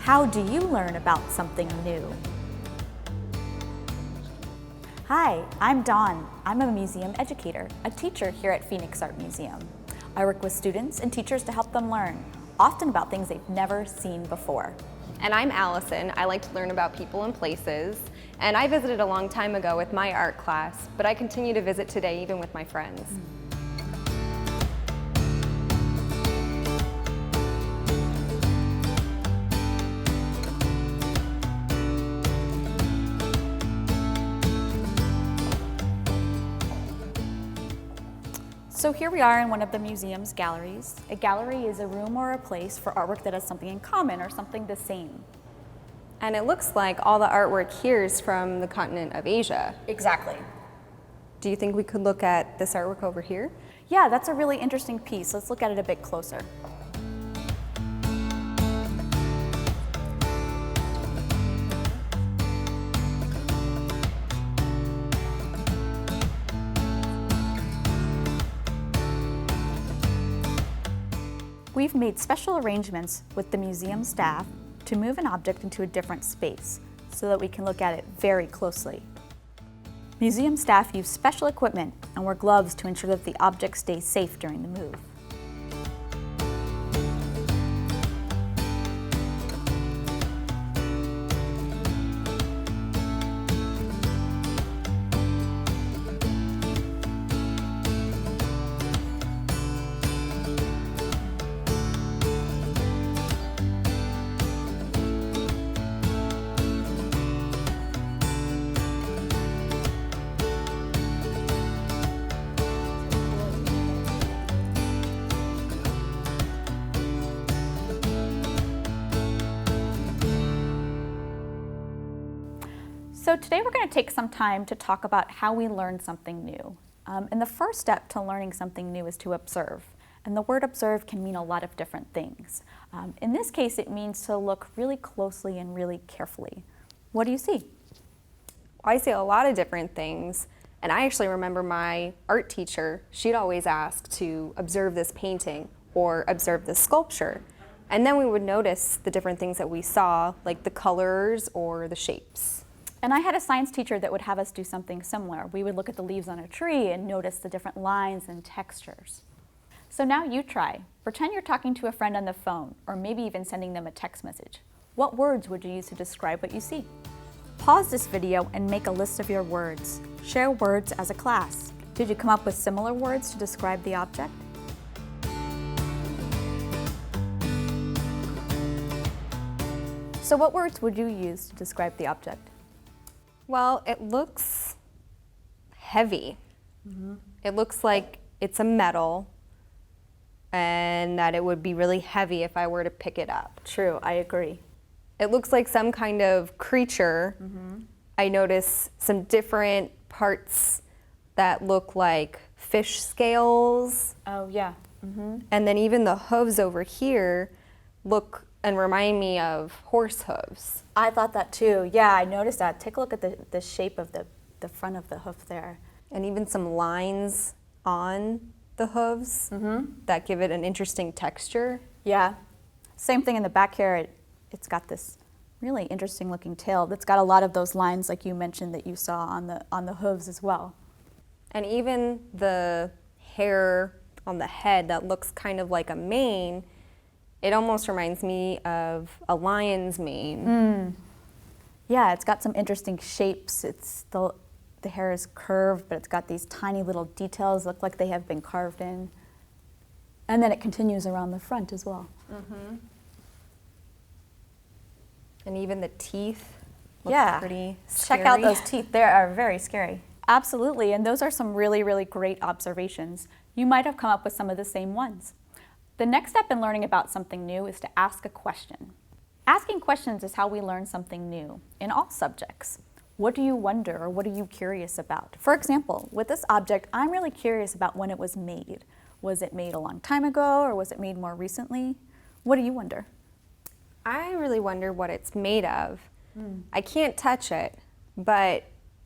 How do you learn about something new? Hi, I'm Dawn. I'm a museum educator, a teacher here at Phoenix Art Museum. I work with students and teachers to help them learn, often about things they've never seen before. And I'm Allison. I like to learn about people and places. And I visited a long time ago with my art class, but I continue to visit today even with my friends. So here we are in one of the museum's galleries. A gallery is a room or a place for artwork that has something in common or something the same. And it looks like all the artwork here is from the continent of Asia. Exactly. Do you think we could look at this artwork over here? Yeah, that's a really interesting piece. Let's look at it a bit closer. We've made special arrangements with the museum staff to move an object into a different space so that we can look at it very closely. Museum staff use special equipment and wear gloves to ensure that the object stays safe during the move. So today we're going to take some time to talk about how we learn something new. And the first step to learning something new is to observe. And the word observe can mean a lot of different things. In this case, it means to look really closely and really carefully. What do you see? I see a lot of different things. And I actually remember my art teacher, she'd always ask to observe this painting or observe this sculpture. And then we would notice the different things that we saw, like the colors or the shapes. And I had a science teacher that would have us do something similar. We would look at the leaves on a tree and notice the different lines and textures. So now you try. Pretend you're talking to a friend on the phone, or maybe even sending them a text message. What words would you use to describe what you see? Pause this video and make a list of your words. Share words as a class. Did you come up with similar words to describe the object? So what words would you use to describe the object? Well, it looks heavy. It looks like it's a metal and that it would be really heavy if I were to pick it up. True, I agree. It looks like some kind of creature. I notice some different parts that look like fish scales. Oh, yeah. And then even the hooves over here look and remind me of horse hooves. I thought that too. Yeah, I noticed that. Take a look at the shape of the front of the hoof there. And even some lines on the hooves that give it an interesting texture. Yeah. Same thing in the back here. It's got this really interesting looking tail that's got a lot of those lines like you mentioned that you saw on the hooves as well. And even the hair on the head that looks kind of like a mane, it almost reminds me of a lion's mane. Yeah, it's got some interesting shapes. The hair is curved, but it's got these tiny little details, look like they have been carved in. And then it continues around the front as well. And even the teeth look pretty scary. Check out those teeth. They are very scary. Absolutely, and those are some really, really great observations. You might have come up with some of the same ones. The next step in learning about something new is to ask a question. Asking questions is how we learn something new in all subjects. What do you wonder or what are you curious about? For example, with this object, I'm really curious about when it was made. Was it made a long time ago or was it made more recently? What do you wonder? I really wonder what it's made of. I can't touch it, but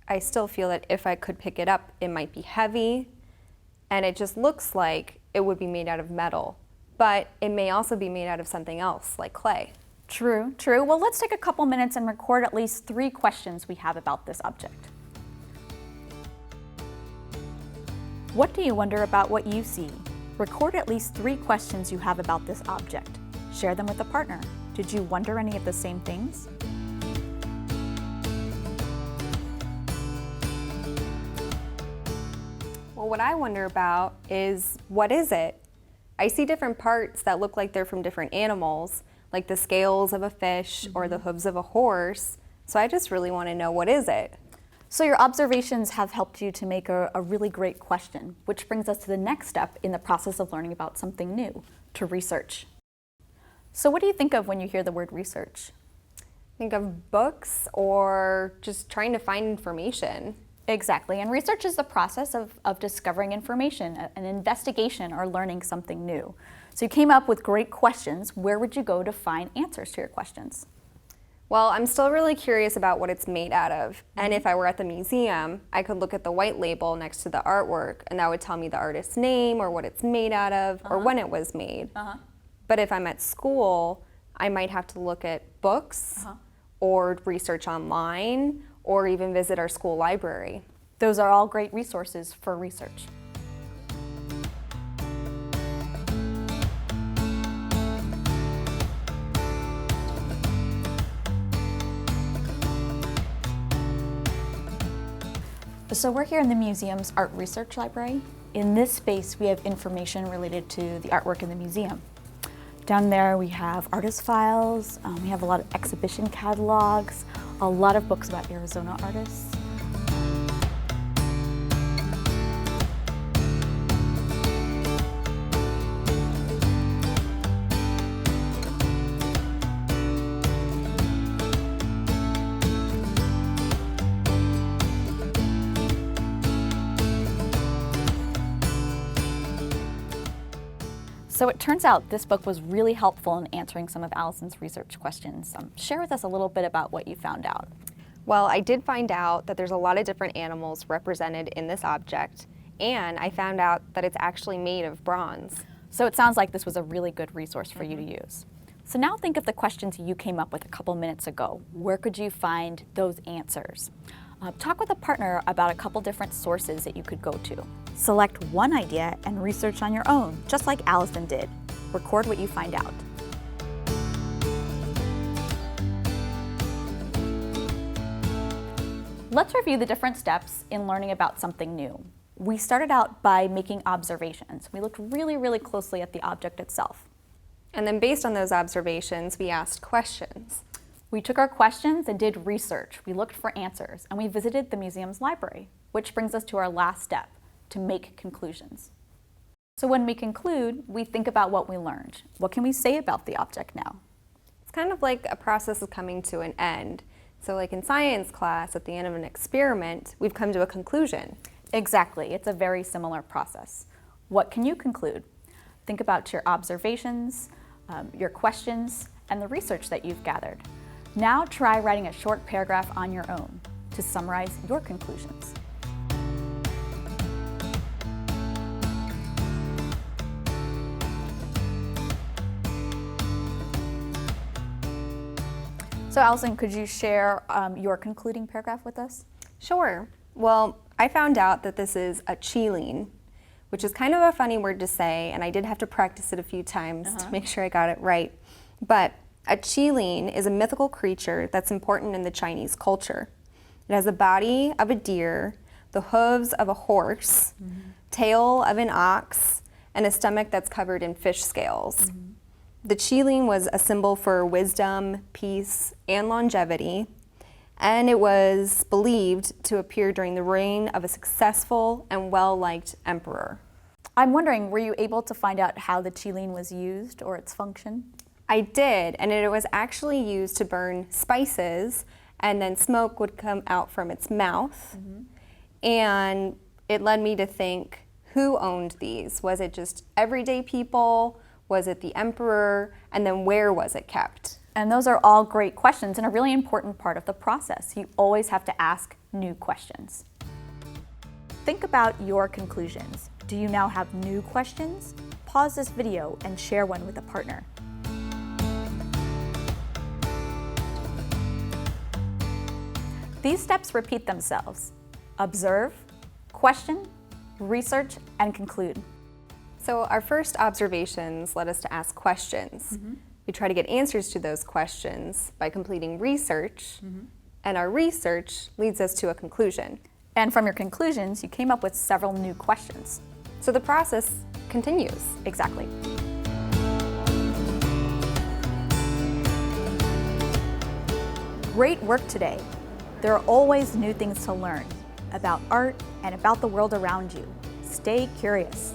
I still feel that if I could pick it up, it might be heavy, and it just looks like it would be made out of metal. But it may also be made out of something else, like clay. True, true. Well, let's take a couple minutes and record at least 3 questions we have about this object. What do you wonder about what you see? Record at least 3 questions you have about this object. Share them with a partner. Did you wonder any of the same things? Well, what I wonder about is, what is it? I see different parts that look like they're from different animals, like the scales of a fish or the hooves of a horse. So I just really want to know, what is it? So your observations have helped you to make a really great question, which brings us to the next step in the process of learning about something new, to research. So what do you think of when you hear the word research? Think of books or just trying to find information. Exactly, and research is the process of discovering information, an investigation or learning something new. So you came up with great questions. Where would you go to find answers to your questions? Well, I'm still really curious about what it's made out of. And if I were at the museum, I could look at the white label next to the artwork, and that would tell me the artist's name or what it's made out of or when it was made. But if I'm at school, I might have to look at books or research online or even visit our school library. Those are all great resources for research. So we're here in the museum's Art Research Library. In this space, we have information related to the artwork in the museum. Down there, we have artist files, we have a lot of exhibition catalogs, a lot of books about Arizona artists. So it turns out this book was really helpful in answering some of Allison's research questions. Share with us a little bit about what you found out. Well, I did find out that there's a lot of different animals represented in this object, and I found out that it's actually made of bronze. So it sounds like this was a really good resource for you to use. So now think of the questions you came up with a couple minutes ago. Where could you find those answers? Talk with a partner about a couple different sources that you could go to. Select one idea and research on your own, just like Allison did. Record what you find out. Let's review the different steps in learning about something new. We started out by making observations. We looked really, really closely at the object itself. And then based on those observations, we asked questions. We took our questions and did research. We looked for answers, and we visited the museum's library, which brings us to our last step, to make conclusions. So when we conclude, we think about what we learned. What can we say about the object now? It's kind of like a process of coming to an end. So like in science class, at the end of an experiment, we've come to a conclusion. Exactly, it's a very similar process. What can you conclude? Think about your observations, your questions, and the research that you've gathered. Now try writing a short paragraph on your own to summarize your conclusions. So Allison, could you share your concluding paragraph with us? Sure. Well, I found out that this is a chiline, which is kind of a funny word to say, and I did have to practice it a few times to make sure I got it right. But a chiline is a mythical creature that's important in the Chinese culture. It has the body of a deer, the hooves of a horse, tail of an ox, and a stomach that's covered in fish scales. The chiline was a symbol for wisdom, peace, and longevity, and it was believed to appear during the reign of a successful and well-liked emperor. I'm wondering, were you able to find out how the chiline was used or its function? I did, and it was actually used to burn spices, and then smoke would come out from its mouth. And it led me to think, who owned these? Was it just everyday people? Was it the emperor? And then where was it kept? And those are all great questions and a really important part of the process. You always have to ask new questions. Think about your conclusions. Do you now have new questions? Pause this video and share one with a partner. These steps repeat themselves. Observe, question, research, and conclude. So our first observations led us to ask questions. We try to get answers to those questions by completing research, and our research leads us to a conclusion. And from your conclusions, you came up with several new questions. So the process continues. Exactly. Great work today. There are always new things to learn about art and about the world around you. Stay curious.